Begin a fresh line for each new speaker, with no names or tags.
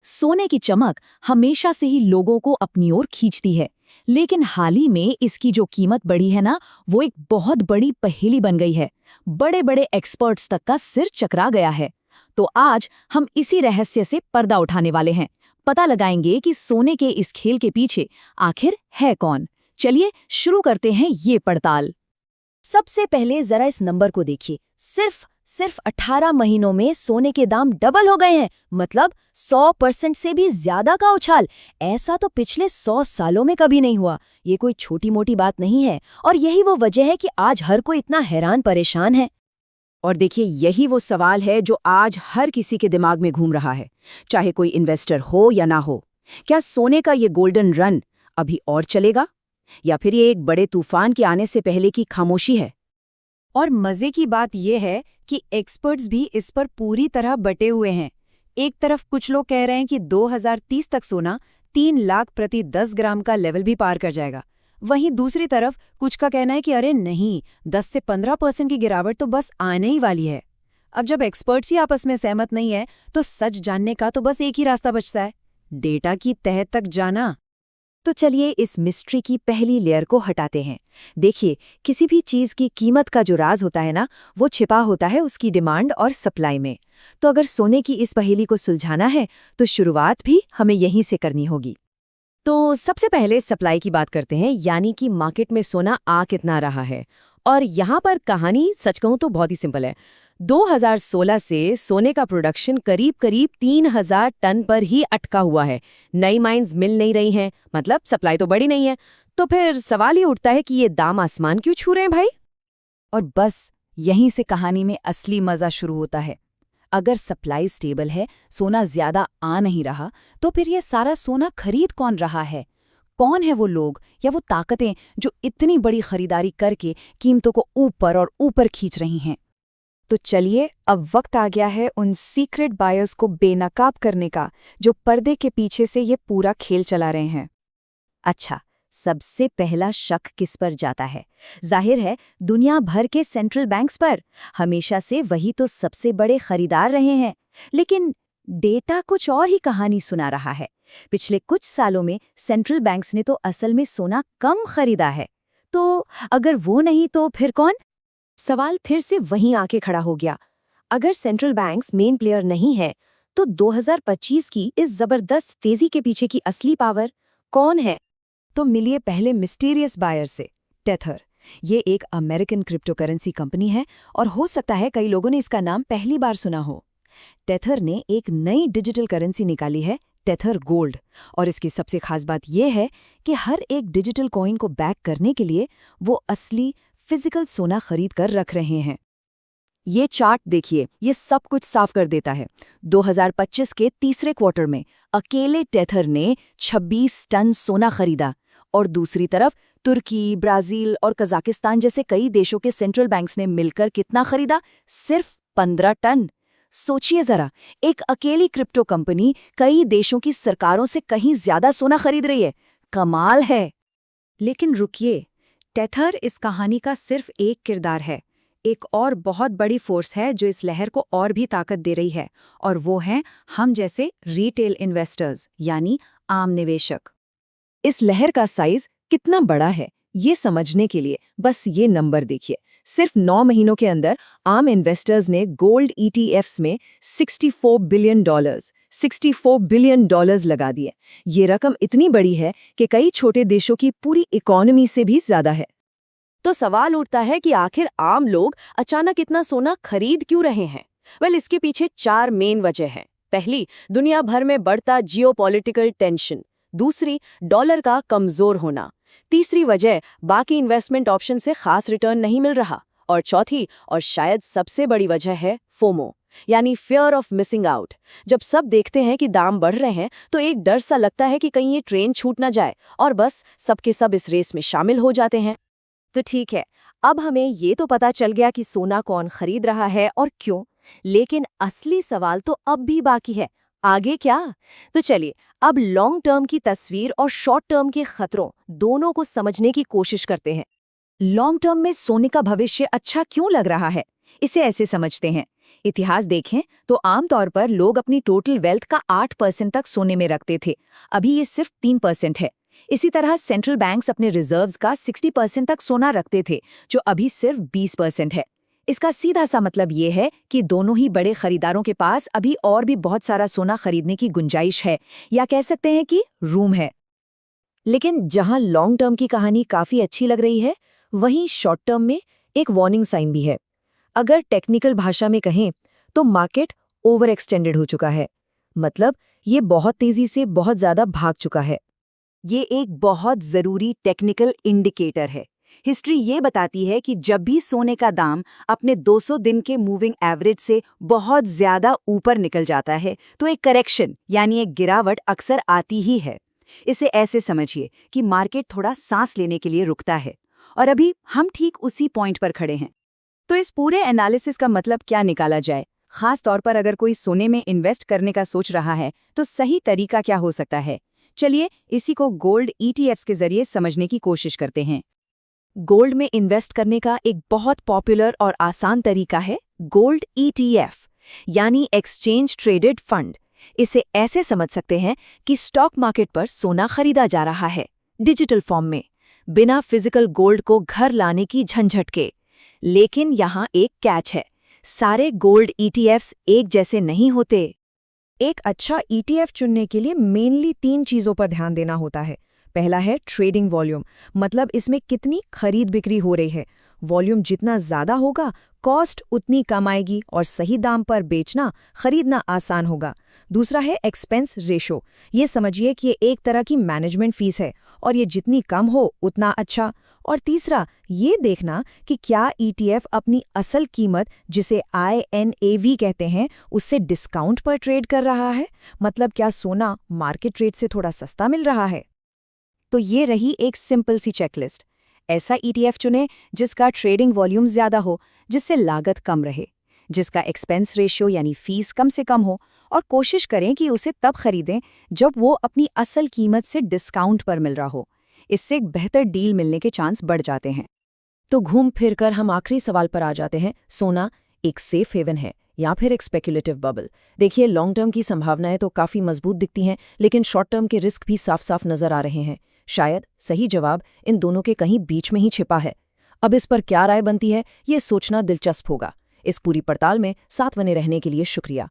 सोने की चमक हमेशा से ही लोगों को अपनी ओर खींचती है, लेकिन हाल ही में इसकी जो कीमत बढ़ी है ना, वो एक बहुत बड़ी पहेली बन गई है। बड़े बड़े एक्सपर्ट्स तक का सिर चकरा गया है। तो आज हम इसी रहस्य से पर्दा उठाने वाले हैं। पता लगाएंगे कि सोने के इस खेल के पीछे आखिर है कौन। चलिए शुरू करते हैं ये पड़ताल।
सबसे पहले जरा इस नंबर को देखिए। सिर्फ 18 महीनों में सोने के दाम डबल हो गए हैं। मतलब 100% से भी ज्यादा का उछाल। ऐसा तो पिछले 100 सालों में कभी नहीं हुआ। ये कोई छोटी मोटी बात नहीं है, और यही वो वजह है कि आज हर कोई इतना हैरान परेशान है।
और देखिए, यही वो सवाल है जो आज हर किसी के दिमाग में घूम रहा है, चाहे कोई इन्वेस्टर हो या ना हो। क्या सोने का ये गोल्डन रन अभी और चलेगा, या फिर ये एक बड़े तूफान के आने से पहले की खामोशी है?
और मजे की बात यह है कि एक्सपर्ट्स भी इस पर पूरी तरह बटे हुए हैं। एक तरफ कुछ लोग कह रहे हैं कि 2030 तक सोना 3 लाख प्रति 10 ग्राम का लेवल भी पार कर जाएगा। वहीं दूसरी तरफ कुछ का कहना है कि अरे नहीं, 10 से 15% की गिरावट तो बस आने ही वाली है। अब जब एक्सपर्ट्स ही आपस में सहमत नहीं है, तो सच जानने का तो बस एक ही रास्ता बचता है, डेटा की तह तक जाना।
तो चलिए इस मिस्ट्री की पहली लेयर को हटाते हैं। देखिए, किसी भी चीज की कीमत का जो राज होता है ना, वो छिपा होता है उसकी डिमांड और सप्लाई में। तो अगर सोने की इस पहेली को सुलझाना है, तो शुरुआत भी हमें यहीं से करनी होगी। तो सबसे पहले सप्लाई की बात करते हैं, यानी कि मार्केट में सोना आ कितना रहा है। और यहाँ पर कहानी सच कहूँ तो बहुत ही सिंपल है। 2016 से सोने का प्रोडक्शन करीब 3000 टन पर ही अटका हुआ है। नई माइंस मिल नहीं रही हैं, मतलब सप्लाई तो बड़ी नहीं है। तो फिर सवाल ये उठता है कि ये दाम आसमान क्यों छू रहे हैं भाई? और बस यहीं से कहानी में असली मजा शुरू होता है। अगर सप्लाई स्टेबल है, सोना ज्यादा आ नहीं रहा, तो फिर ये सारा सोना खरीद कौन रहा है? कौन है वो लोग या वो ताकतें जो इतनी बड़ी खरीदारी करके कीमतों को ऊपर और ऊपर खींच रही हैं? तो चलिए, अब वक्त आ गया है उन सीक्रेट बायर्स को बेनकाब करने का, जो पर्दे के पीछे से ये पूरा खेल चला रहे हैं। अच्छा, सबसे पहला शक किस पर जाता है? जाहिर है, दुनिया भर के सेंट्रल बैंक्स पर। हमेशा से वही तो सबसे बड़े खरीदार रहे हैं। लेकिन डेटा कुछ और ही कहानी सुना रहा है। पिछले कुछ सालों में सेंट्रल बैंक्स ने तो असल में सोना कम खरीदा है। तो अगर वो नहीं तो फिर कौन? सवाल फिर से वहीं आके खड़ा हो गया। अगर सेंट्रल बैंक्स मेन प्लेयर नहीं है, तो 2025 की इस जबरदस्त तेजी के पीछे की असली पावर कौन है? तो मिलिए पहले मिस्टीरियस बायर से, टेथर। ये एक अमेरिकन क्रिप्टोकरेंसी कंपनी है, और हो सकता है कई लोगों ने इसका नाम पहली बार सुना हो। टेथर ने एक नई डिजिटल करेंसी निकाली है, टेथर गोल्ड। और इसकी सबसे खास बात यह है कि हर एक डिजिटल कॉइन को बैक करने के लिए वो असली फिजिकल सोना खरीद कर रख रहे हैं। ये चार्ट देखिए, ये सब कुछ साफ कर देता है। 2025 के तीसरे क्वार्टर में अकेले टेथर ने 26 टन सोना खरीदा, और दूसरी तरफ तुर्की, ब्राजील और कजाकिस्तान जैसे कई देशों के सेंट्रल बैंक्स ने मिलकर कितना खरीदा? सिर्फ 15 टन। सोचिए जरा, एक अकेली क्रिप्टो कंपनी कई देशों की सरकारों से कहीं ज्यादा सोना खरीद रही है। कमाल है। लेकिन रुकिए, टेथर इस कहानी का सिर्फ एक किरदार है। एक और बहुत बड़ी फोर्स है जो इस लहर को और भी ताकत दे रही है, और वो हैं हम जैसे रिटेल इन्वेस्टर्स, यानी आम निवेशक। इस लहर का साइज कितना बड़ा है, ये समझने के लिए बस ये नंबर देखिए। सिर्फ 9 महीनों के अंदर आम इन्वेस्टर्स ने गोल्ड ETFs में $64 बिलियन लगा दिए। ये रकम इतनी बड़ी है कि कई छोटे देशों की पूरी इकोनॉमी से भी ज्यादा है। तो सवाल उठता है कि आखिर आम लोग अचानक इतना सोना खरीद क्यों रहे हैं? इसके पीछे 4 मेन वजह हैं। पहली, दुनिया भर में बढ़ता जियोपॉलिटिकल टेंशन। दूसरी, डॉलर का कमजोर होना। तीसरी वजह, बाकी इन्वेस्टमेंट ऑप्शन से खास रिटर्न नहीं मिल रहा। और चौथी और शायद सबसे बड़ी वजह है फोमो, यानी फियर ऑफ मिसिंग आउट। जब सब देखते हैं कि दाम बढ़ रहे हैं, तो एक डर सा लगता है कि कहीं ये ट्रेन छूट ना जाए, और बस सबके सब इस रेस में शामिल हो जाते हैं। तो ठीक है, अब हमें ये तो पता चल गया कि सोना कौन खरीद रहा है और क्यों। लेकिन असली सवाल तो अब भी बाकी है, आगे क्या? तो चलिए, अब लॉन्ग टर्म की तस्वीर और शॉर्ट टर्म के खतरों दोनों को समझने की कोशिश करते हैं। लॉन्ग टर्म में सोने का भविष्य अच्छा क्यों लग रहा है? इसे ऐसे समझते हैं इतिहास देखें तो आमतौर पर लोग अपनी टोटल वेल्थ का 8% तक सोने में रखते थे, अभी ये सिर्फ 3% है। इसी तरह सेंट्रल बैंक्स अपने रिजर्व्स का 60% तक सोना रखते थे, जो अभी सिर्फ 20% है। इसका सीधा सा मतलब ये है कि दोनों ही बड़े खरीदारों के पास अभी और भी बहुत सारा सोना खरीदने की गुंजाइश है, या कह सकते हैं कि रूम है। लेकिन जहां लॉन्ग टर्म की कहानी काफी अच्छी लग रही है, वहीं शॉर्ट टर्म में एक वार्निंग साइन भी है। अगर टेक्निकल भाषा में कहें तो मार्केट ओवर एक्सटेंडेड हो चुका है, मतलब ये बहुत तेजी से बहुत ज्यादा भाग चुका है।
ये एक बहुत जरूरी टेक्निकल इंडिकेटर है। हिस्ट्री ये बताती है कि जब भी सोने का दाम अपने 200 दिन के मूविंग एवरेज से बहुत ज्यादा ऊपर निकल जाता है तो एक करेक्शन यानी एक गिरावट अक्सर आती ही है। इसे ऐसे समझिए कि मार्केट थोड़ा सांस लेने के लिए रुकता है, और अभी हम ठीक उसी पॉइंट पर खड़े हैं।
तो इस पूरे एनालिसिस का मतलब क्या निकाला जाए? खास तौर पर अगर कोई सोने में इन्वेस्ट करने का सोच रहा है तो सही तरीका क्या हो सकता है? चलिए इसी को गोल्ड ETFs के जरिए समझने की कोशिश करते हैं।
गोल्ड में इन्वेस्ट करने का एक बहुत पॉपुलर और आसान तरीका है गोल्ड ETF, यानी एक्सचेंज ट्रेडेड फंड। इसे ऐसे समझ सकते हैं कि स्टॉक मार्केट पर सोना खरीदा जा रहा है, डिजिटल फॉर्म में, बिना फिजिकल गोल्ड को घर लाने की झंझट के। लेकिन यहाँ एक कैच है, सारे गोल्ड ETFs एक जैसे नहीं होते।
एक अच्छा ETF चुनने के लिए मेनली 3 चीज़ों पर ध्यान देना होता है। पहला है ट्रेडिंग वॉल्यूम, मतलब इसमें कितनी खरीद बिक्री हो रही है। वॉल्यूम जितना ज़्यादा होगा, कॉस्ट उतनी कम आएगी और सही दाम पर बेचना खरीदना आसान होगा। दूसरा है एक्सपेंस रेशो, ये समझिए कि ये एक तरह की मैनेजमेंट फीस है और ये जितनी कम हो उतना अच्छा। और तीसरा ये देखना कि क्या ETF अपनी असल कीमत, जिसे INAV कहते हैं, उससे डिस्काउंट पर ट्रेड कर रहा है, मतलब क्या सोना मार्केट रेट से थोड़ा सस्ता मिल रहा है।
तो ये रही एक सिंपल सी चेकलिस्ट। ऐसा ETF चुनें जिसका ट्रेडिंग वॉल्यूम ज़्यादा हो, जिससे लागत कम रहे, जिसका एक्सपेंस रेशियो यानी फीस कम से कम हो, और कोशिश करें कि उसे तब खरीदें जब वो अपनी असल कीमत से डिस्काउंट पर मिल रहा हो। इससे एक बेहतर डील मिलने के चांस बढ़ जाते हैं।
तो घूम फिर कर हम आखिरी सवाल पर आ जाते हैं, सोना एक सेफ हेवन है या फिर एक स्पेक्युलेटिव बबल? देखिए, लॉन्ग टर्म की संभावनाएं तो काफ़ी मजबूत दिखती हैं, लेकिन शॉर्ट टर्म के रिस्क भी साफ साफ नजर आ रहे हैं। शायद सही जवाब इन दोनों के कहीं बीच में ही छिपा है। अब इस पर क्या राय बनती है, ये सोचना दिलचस्प होगा। इस पूरी पड़ताल में साथ बने रहने के लिए शुक्रिया।